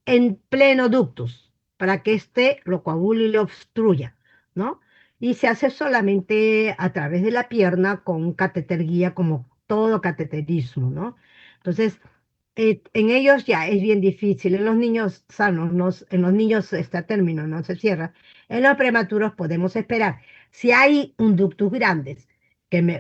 en pleno ductus, para que lo coagule y lo obstruya, ¿no? Y se hace solamente a través de la pierna con un catéter guía, como todo cateterismo, ¿no? Entonces, en ellos ya es bien difícil, en los niños sanos, en los niños a término no se cierra, en los prematuros podemos esperar. Si hay un ductus grande,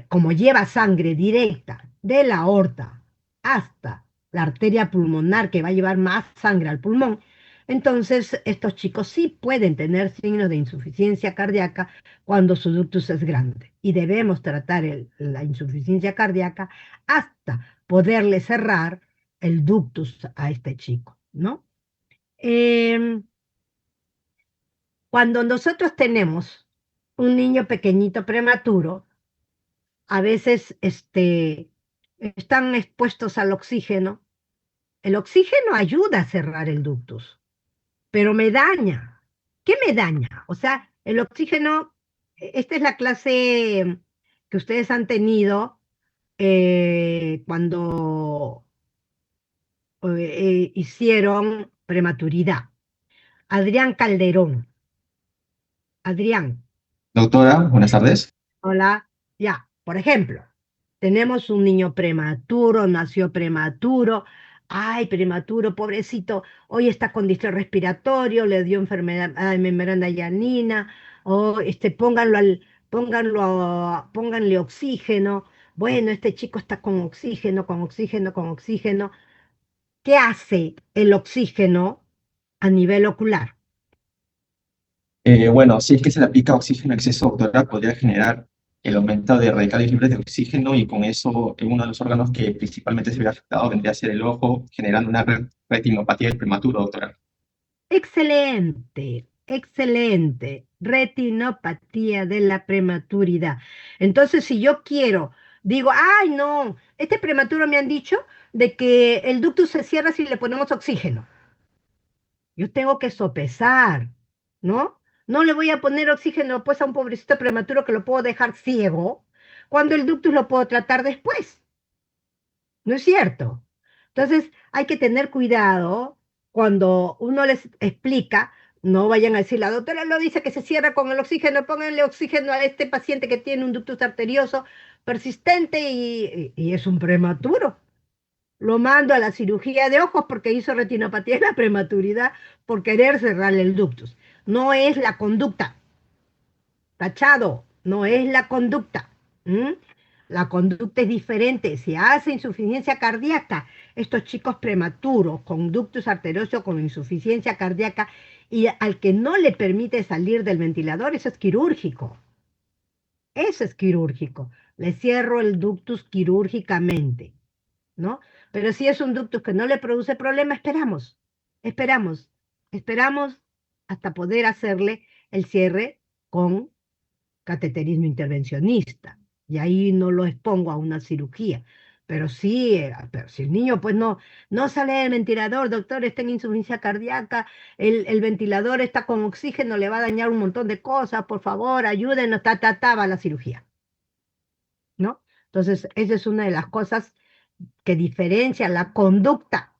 como lleva sangre directa de la aorta hasta la arteria pulmonar, que va a llevar más sangre al pulmón, entonces estos chicos sí pueden tener signos de insuficiencia cardíaca cuando su ductus es grande. Y debemos tratar la insuficiencia cardíaca hasta poderle cerrar el ductus a este chico, ¿no? Cuando nosotros tenemos un niño pequeñito prematuro, a veces están expuestos al oxígeno. El oxígeno ayuda a cerrar el ductus, pero me daña. ¿Qué me daña? O sea, el oxígeno, esta es la clase que ustedes han tenido cuando hicieron prematuridad. Adrián Calderón. Adrián, Doctora, buenas tardes. hola. Ya, por ejemplo, tenemos un niño prematuro, nació prematuro. Ay, prematuro, pobrecito. Hoy está con distrés respiratorio, le dio enfermedad, ay, membrana llanina. O pónganle oxígeno. Bueno, este chico está con oxígeno, con oxígeno, con oxígeno. ¿Qué hace el oxígeno a nivel ocular? Bueno, si es que se le aplica oxígeno en exceso, doctora, podría generar el aumento de radicales libres de oxígeno y con eso uno de los órganos que principalmente se ve afectado vendría a ser el ojo, generando una retinopatía del prematuro, doctora. Excelente, excelente. Retinopatía de la prematuridad. Entonces, si yo quiero, digo, ay, no, este prematuro me han dicho de que el ductus se cierra si le ponemos oxígeno. Yo tengo que sopesar, ¿no? No le voy a poner oxígeno pues a un pobrecito prematuro que lo puedo dejar ciego, cuando el ductus lo puedo tratar después. ¿No es cierto? Entonces hay que tener cuidado cuando uno les explica, no vayan a decir, la doctora lo dice que se cierra con el oxígeno, pónganle oxígeno a este paciente que tiene un ductus arterioso persistente y es un prematuro. Lo mando a la cirugía de ojos porque hizo retinopatía en la prematuridad por querer cerrarle el ductus. No es la conducta, tachado, no es la conducta. ¿M? La conducta es diferente. Si hace insuficiencia cardíaca, estos chicos prematuros, con ductus arterioso, con insuficiencia cardíaca, y al que no le permite salir del ventilador, eso es quirúrgico. Eso es quirúrgico. Le cierro el ductus quirúrgicamente, ¿no? Pero si es un ductus que no le produce problema, esperamos, esperamos hasta poder hacerle el cierre con cateterismo intervencionista, y ahí no lo expongo a una cirugía. Pero si el niño pues no sale del ventilador, doctor, está en insuficiencia cardíaca, el ventilador está con oxígeno, le va a dañar un montón de cosas, por favor, ayúdenos, va a la cirugía, ¿no? Entonces, esa es una de las cosas que diferencia la conducta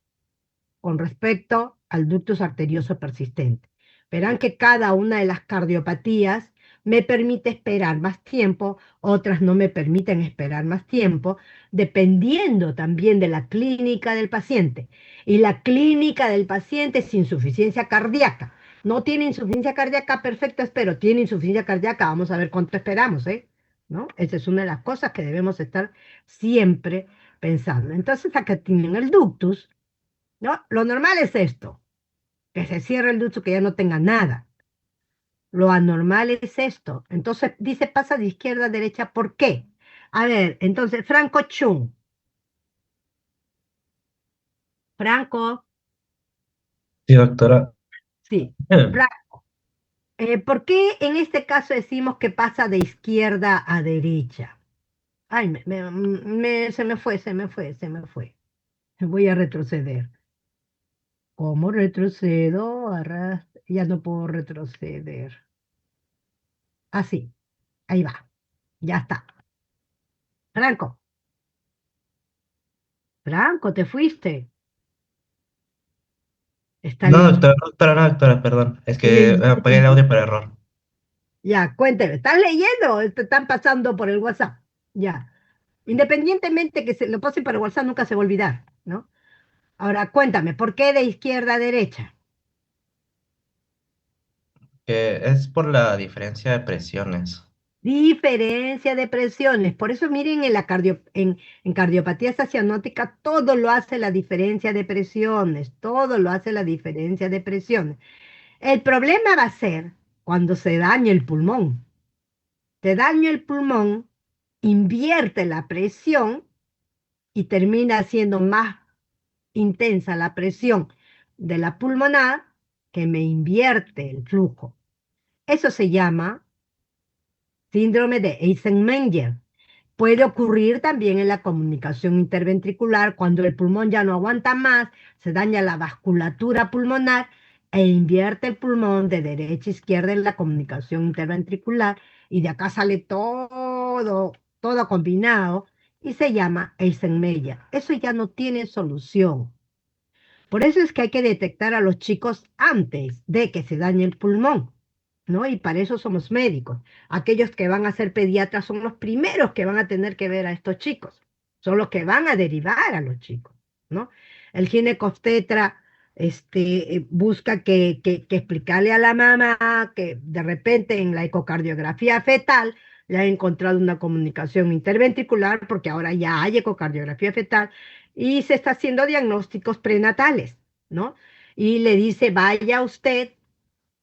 con respecto al ductus arterioso persistente. Verán que cada una de las cardiopatías me permite esperar más tiempo, otras no me permiten esperar más tiempo, dependiendo también de la clínica del paciente. Y la clínica del paciente es insuficiencia cardíaca. No tiene insuficiencia cardíaca, perfecto, espero. Tiene insuficiencia cardíaca, vamos a ver cuánto esperamos, ¿eh? ¿No? Esa es una de las cosas que debemos estar siempre pensando. Entonces, acá tienen el ductus, ¿no? Lo normal es esto, que se cierre el ductus, que ya no tenga nada. Lo anormal es esto. Entonces dice pasa de izquierda a derecha, ¿por qué? A ver, entonces, Franco Chung. Franco, Sí, doctora. sí. Eh, ¿Por qué en este caso decimos que pasa de izquierda a derecha? Ay, se me fue, se me fue, se me fue. Voy a retroceder. ¿Cómo retrocedo? Ya no puedo retroceder. Así, ahí va. Ya está. Franco, Franco, te fuiste. Está No, leyendo. doctora, no, doctora, no, doctora, perdón. Es que leyendo. apagué el audio por error. Ya, cuénteme, ¿estás leyendo? Te están pasando por el WhatsApp. Ya. Independientemente que se lo pasen por el WhatsApp, nunca se va a olvidar, ¿no? Ahora, cuéntame, ¿por qué de izquierda a derecha? Que es por la diferencia de presiones. Diferencia de presiones. Por eso miren en cardiopatía cianótica, todo lo hace la diferencia de presiones, todo lo hace la diferencia de presiones. El problema va a ser cuando se daña el pulmón. Te daño el pulmón, invierte la presión y termina siendo más intensa la presión de la pulmonar que me invierte el flujo. Eso se llama síndrome de Eisenmenger. Puede ocurrir también en la comunicación interventricular cuando el pulmón ya no aguanta más, se daña la vasculatura pulmonar e invierte el pulmón de derecha a izquierda en la comunicación interventricular y de acá sale todo combinado y se llama Eisenmenger. Eso ya no tiene solución. Por eso es que hay que detectar a los chicos antes de que se dañe el pulmón, ¿no? Y para eso somos médicos. Aquellos que van a ser pediatras son los primeros que van a tener que ver a estos chicos, son los que van a derivar a los chicos, ¿no? El ginecobstetra busca que explicarle a la mamá que de repente en la ecocardiografía fetal le ha encontrado una comunicación interventricular, porque ahora ya hay ecocardiografía fetal y se está haciendo diagnósticos prenatales, ¿no? Y le dice, vaya usted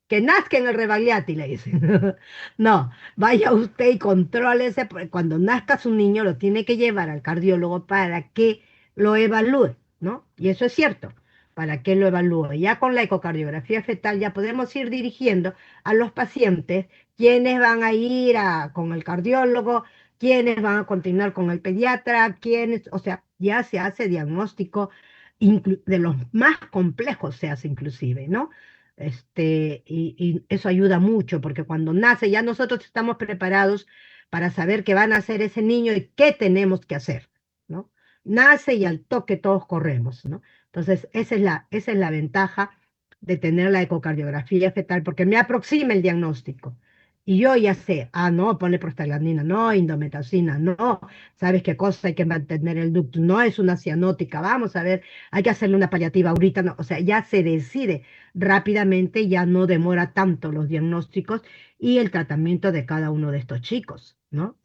que nazca en el Rebagliati, le dicen. No, vaya usted y contrólese, porque cuando nazca su niño lo tiene que llevar al cardiólogo para que lo evalúe, ¿no? Y eso es cierto, para que lo evalúe. Ya con la ecocardiografía fetal ya podemos ir dirigiendo a los pacientes quiénes van a ir con el cardiólogo, quiénes van a continuar con el pediatra, quiénes, o sea, ya se hace diagnóstico de los más complejos, se hace inclusive, ¿no? Y eso ayuda mucho porque cuando nace ya nosotros estamos preparados para saber qué va a nacer ese niño y qué tenemos que hacer, ¿no? Nace y al toque todos corremos, ¿no? Entonces, esa es la ventaja de tener la ecocardiografía fetal porque me aproxima el diagnóstico. Y yo ya sé, no, pone prostaglandina, no, indometacina, no, ¿sabes qué cosa? Hay que mantener el ductus, no es una cianótica, vamos a ver, hay que hacerle una paliativa ahorita, no, o sea, ya se decide rápidamente, ya no demora tanto los diagnósticos y el tratamiento de cada uno de estos chicos, ¿no?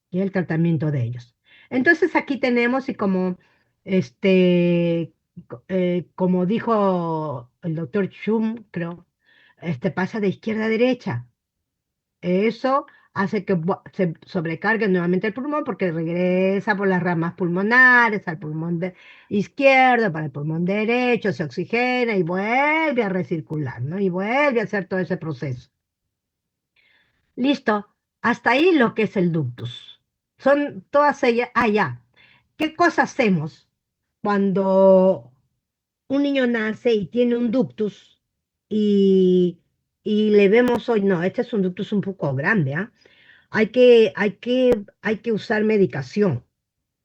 Y el tratamiento de ellos. Entonces aquí tenemos y como dijo el doctor Schum, creo, pasa de izquierda a derecha. Eso hace que se sobrecargue nuevamente el pulmón porque regresa por las ramas pulmonares al pulmón izquierdo, para el pulmón derecho, se oxigena y vuelve a recircular, ¿no? Y vuelve a hacer todo ese proceso. Listo, hasta ahí lo que es el ductus. Son todas ellas, ya. ¿Qué cosa hacemos cuando un niño nace y tiene un ductus y, y le vemos hoy, no, este es un ductus un poco grande, ¿ah? Hay que usar medicación.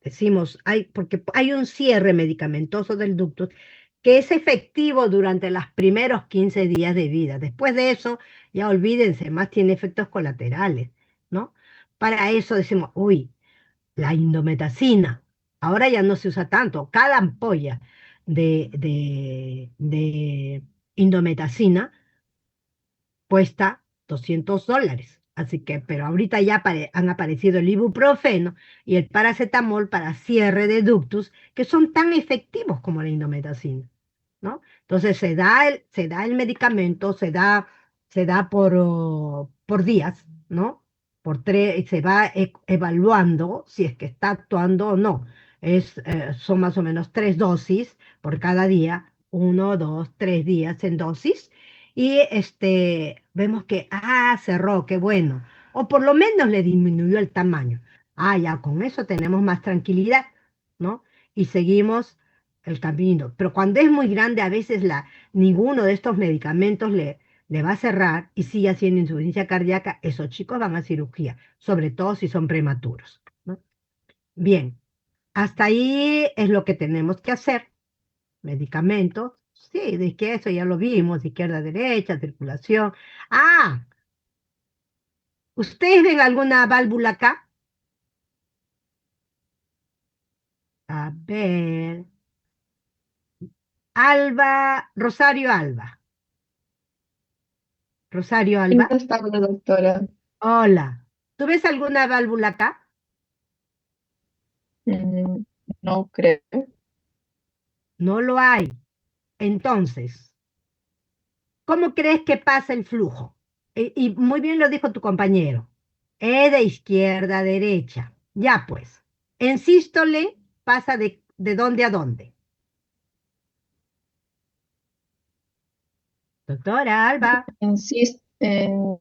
Decimos, porque hay un cierre medicamentoso del ductus que es efectivo durante los primeros 15 días de vida. Después de eso, ya olvídense, más tiene efectos colaterales, ¿no? Para eso decimos, uy, la indometacina. Ahora ya no se usa tanto. Cada ampolla de indometacina cuesta $200. Así que, pero ahorita ya han aparecido el ibuprofeno y el paracetamol para cierre de ductus, que son tan efectivos como la indometacina, ¿no? Entonces se da el medicamento, se da por días, ¿no? Se va evaluando si es que está actuando o no. Son más o menos 3 dosis por cada día, 1, 2, 3 días en dosis y vemos que, cerró, qué bueno. O por lo menos le disminuyó el tamaño. Ya con eso tenemos más tranquilidad, ¿no? Y seguimos el camino. Pero cuando es muy grande, a veces ninguno de estos medicamentos le va a cerrar y sigue haciendo insuficiencia cardíaca. Esos chicos van a cirugía, sobre todo si son prematuros, ¿no? Bien, hasta ahí es lo que tenemos que hacer. Medicamentos, sí, de que eso ya lo vimos, izquierda, derecha, circulación. ¿Ustedes ven alguna válvula acá? A ver. Alba, Rosario Alba. Rosario Alba. Buenas tardes, doctora. Hola. ¿Tú ves alguna válvula acá? Mm, No creo. No lo hay. Entonces, ¿cómo crees que pasa el flujo? Y muy bien lo dijo tu compañero. De izquierda a derecha. Ya pues. En sístole pasa de dónde a dónde. Doctora Alba, En sístole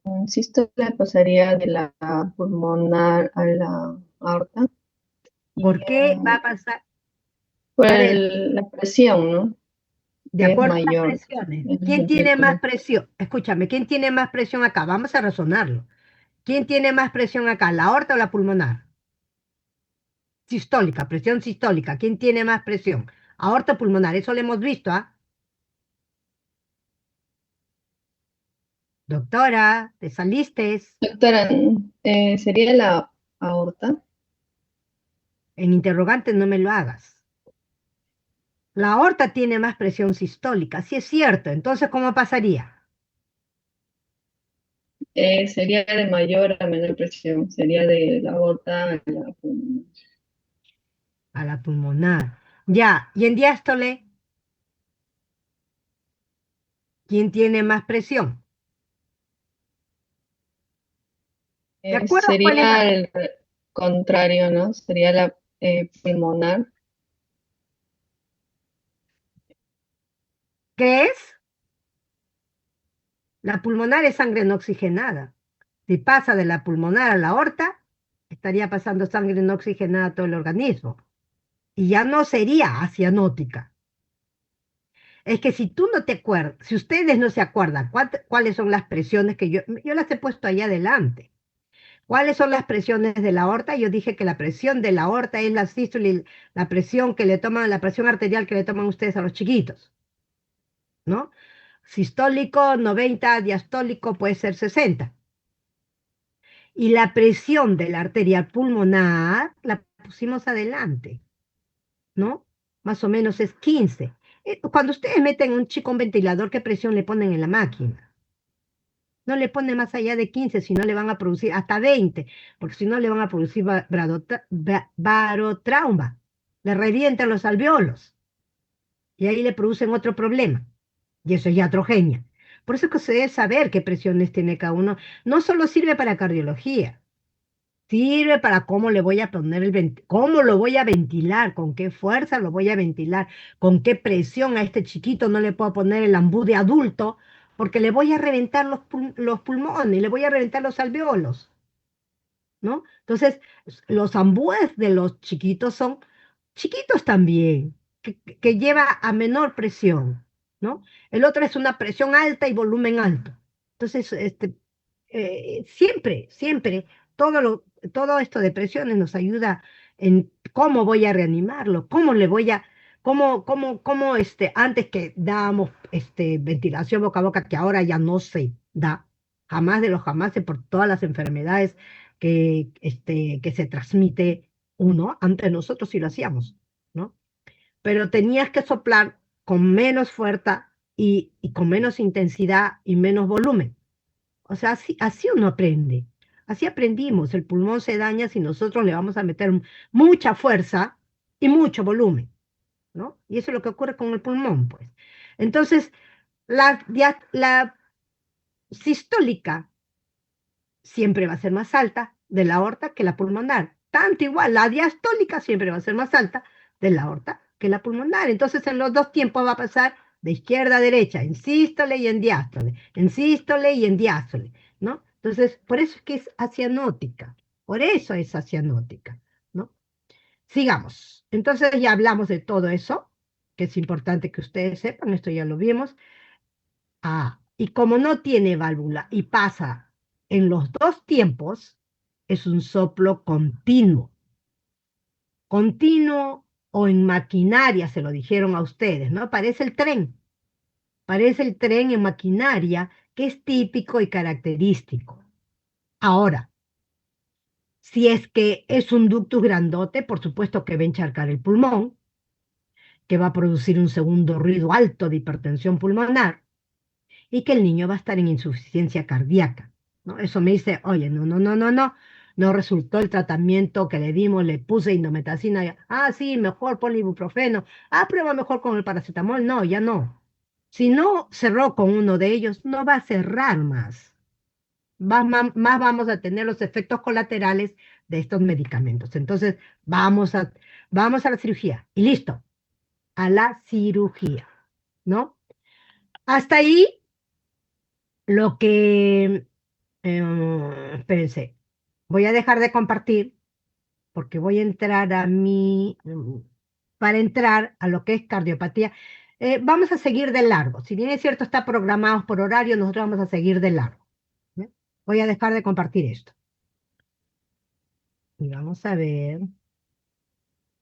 pasaría de la pulmonar a la aorta. ¿por qué va a pasar? Por A ver, la presión, ¿no? de Que es acuerdo a las mayor presiones. en el ¿Quién tiene más ventrículo. presión? Escúchame, ¿quién tiene más presión acá? Vamos a razonarlo. ¿Quién tiene más presión acá, la aorta o la pulmonar? Sistólica, presión sistólica. ¿Quién tiene más presión? Aorta pulmonar, eso lo hemos visto, ¿ah? Doctora, ¿te saliste? Doctora, ¿sería la aorta? En interrogante no me lo hagas. La aorta tiene más presión sistólica, sí es cierto. Entonces, ¿cómo pasaría? Sería de mayor a menor presión, sería de la aorta a la pulmonar. A la pulmonar. Ya, y en diástole, ¿quién tiene más presión? ¿De acuerdo cuál es Sería la... el contrario, ¿no? Sería la pulmonar. ¿Qué es? La pulmonar es sangre no oxigenada. Si pasa de la pulmonar a la aorta, estaría pasando sangre no oxigenada a todo el organismo. Y ya no sería acianótica. Es que si tú no te acuerdas, si ustedes no se acuerdan cuáles son las presiones que yo las he puesto ahí adelante. ¿Cuáles son las presiones de la aorta? Yo dije que la presión de la aorta es la sístole, la presión que le toman, la presión arterial que le toman ustedes a los chiquitos, ¿no? Sistólico 90, diastólico puede ser 60. Y la presión de la arteria pulmonar la pusimos adelante, ¿no? Más o menos es 15. Cuando ustedes meten a un chico un ventilador, ¿qué presión le ponen en la máquina? No le ponen más allá de 15, si no le van a producir hasta 20, porque si no le van a producir barotrauma. Le revientan los alveolos y ahí le producen otro problema. Y eso es iatrogenia. Por eso es que se debe saber qué presiones tiene cada uno. No solo sirve para cardiología, sirve para cómo le voy a poner cómo lo voy a ventilar, con qué fuerza lo voy a ventilar, con qué presión a este chiquito no le puedo poner el ambú de adulto, porque le voy a reventar los pulmones, le voy a reventar los alveolos, ¿no? Entonces, los ambúes de los chiquitos son chiquitos también, que lleva a menor presión, ¿no? El otro es una presión alta y volumen alto. Entonces, siempre, todo esto de presiones nos ayuda en cómo voy a reanimarlo, cómo le voy a, antes que dábamos ventilación boca a boca, que ahora ya no se da, jamás de los jamás, por todas las enfermedades que se transmite uno, antes nosotros sí lo hacíamos, ¿no? Pero tenías que soplar con menos fuerza y con menos intensidad y menos volumen. O sea, así uno aprende. Así aprendimos. El pulmón se daña si nosotros le vamos a meter mucha fuerza y mucho volumen, ¿no? Y eso es lo que ocurre con el pulmón, pues. Entonces, la sistólica siempre va a ser más alta de la aorta que la pulmonar. Tanto igual, la diastólica siempre va a ser más alta de la aorta que la pulmonar. Entonces, en los dos tiempos va a pasar de izquierda a derecha, en sístole y en diástole, en sístole y en diástole, ¿no? Entonces, por eso es que es acianótica, por eso es acianótica, ¿no? Sigamos. Entonces, ya hablamos de todo eso, que es importante que ustedes sepan, esto ya lo vimos. Y como no tiene válvula y pasa en los dos tiempos, es un soplo continuo. Continuo o en maquinaria, se lo dijeron a ustedes, ¿no? Parece el tren. Parece el tren en maquinaria, que es típico y característico. Ahora, si es que es un ductus grandote, por supuesto que va a encharcar el pulmón, que va a producir un segundo ruido alto de hipertensión pulmonar, y que el niño va a estar en insuficiencia cardíaca, ¿no? Eso me dice, oye, no resultó el tratamiento que le dimos, le puse indometacina, sí, mejor ponle ibuprofeno, prueba mejor con el paracetamol, no, ya no. Si no cerró con uno de ellos, no va a cerrar más. Más vamos a tener los efectos colaterales de estos medicamentos. Entonces, vamos a la cirugía. Y listo, a la cirugía, ¿no? Hasta ahí lo que, espérense, voy a dejar de compartir porque voy a entrar para entrar a lo que es cardiopatía. Vamos a seguir de largo. Si bien es cierto, está programado por horario, nosotros vamos a seguir de largo. ¿Ve? Voy a dejar de compartir esto. Y vamos a ver.